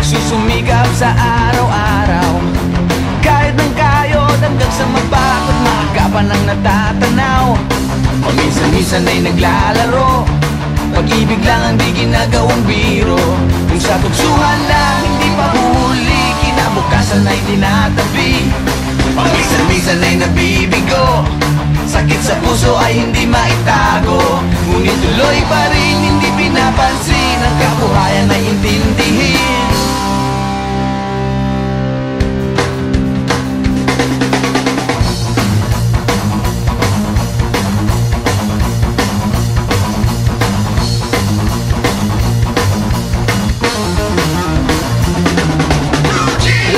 Nagsusumikap sa araw-araw, kahit ng kayod hanggang sa mapagod, makakapan ang natatanaw. Paminsan-minsan ay naglalaro, pag-ibig lang ang di ginagawang biro. Kung sa tugsuhan lang hindi pa huli, kinabukasan ay tinatabi. Paminsan-minsan ay nabibigo, sakit sa puso ay hindi maitago. Ngunit tuloy pa rin hindi pinapansin, ang kabuhayan ay intindihin.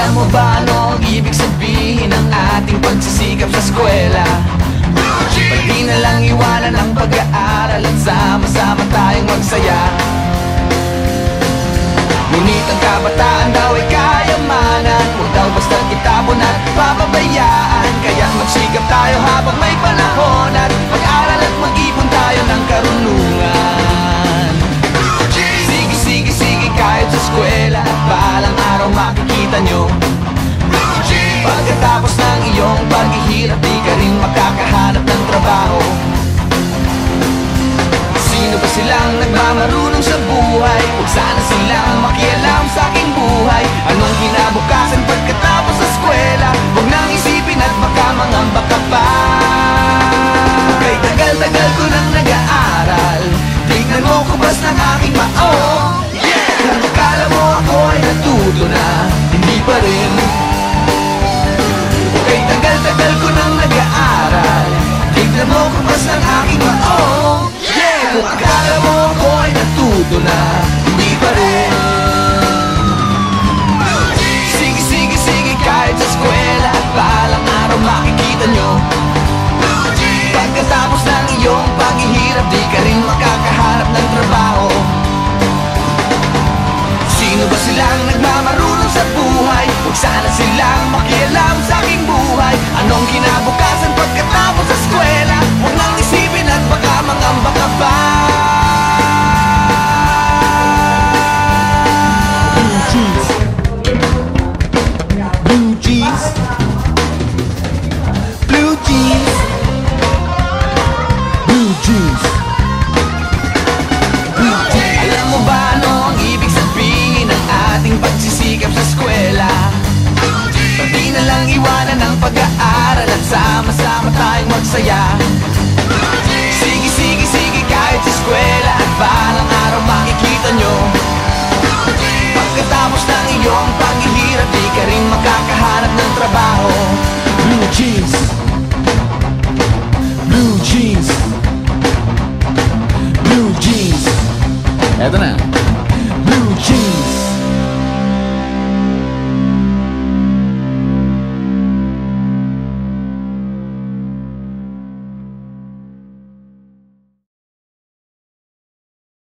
Alam mo ba ano ang ibig sabihin ng ating pagsisikap sa eskwela? Pati na lang iwanan ang pag-aaral at sama-sama tayong magsaya. Ngunit ang kabataan daw ay kayamanan, huwag daw basta itapon at papabayaan. Kaya magsikap tayo habang may panahon, at mag-aral at mag-ipon tayo ng karunungan. Sige, kahit sa eskwela, at balang araw makikita nyo, pagkatapos ng iyong paghihirap, di ka rin makakahanap ng trabaho. Sino ba silang nagmamarunong sa buhay? Huwag sana silang makialam sa aking buhay. Anong kinabukasan pagkatapos sa eskwela? Huwag nang isipin at baka mangamba ka pa. Kay tagal-tagal ko nang nag-aaral, tignan mo kubas ng aking mao. Kung akala mo ako ay natuto na, hindi pa rin. Kay tagal-tagal ko nang nag-aaral, tignan mo kubas ng aking mao. Kung akala mo ako ay natuto na, hindi pa rin. Sige, kahit sa eskwela, at balang araw makikita nyo, pagkatapos ng iyong paghihirap, di ka rin makakahanap ng trabaho. Sino ba silang nagmamarunong sa buhay? Huwag sana silang makialam sa aking buhay. Anong kinabukasan pagkatapos sa eskwela? Huwag nang isipin at baka mangamba ka pa. Blue jeans, blue jeans, blue jeans, blue jeans.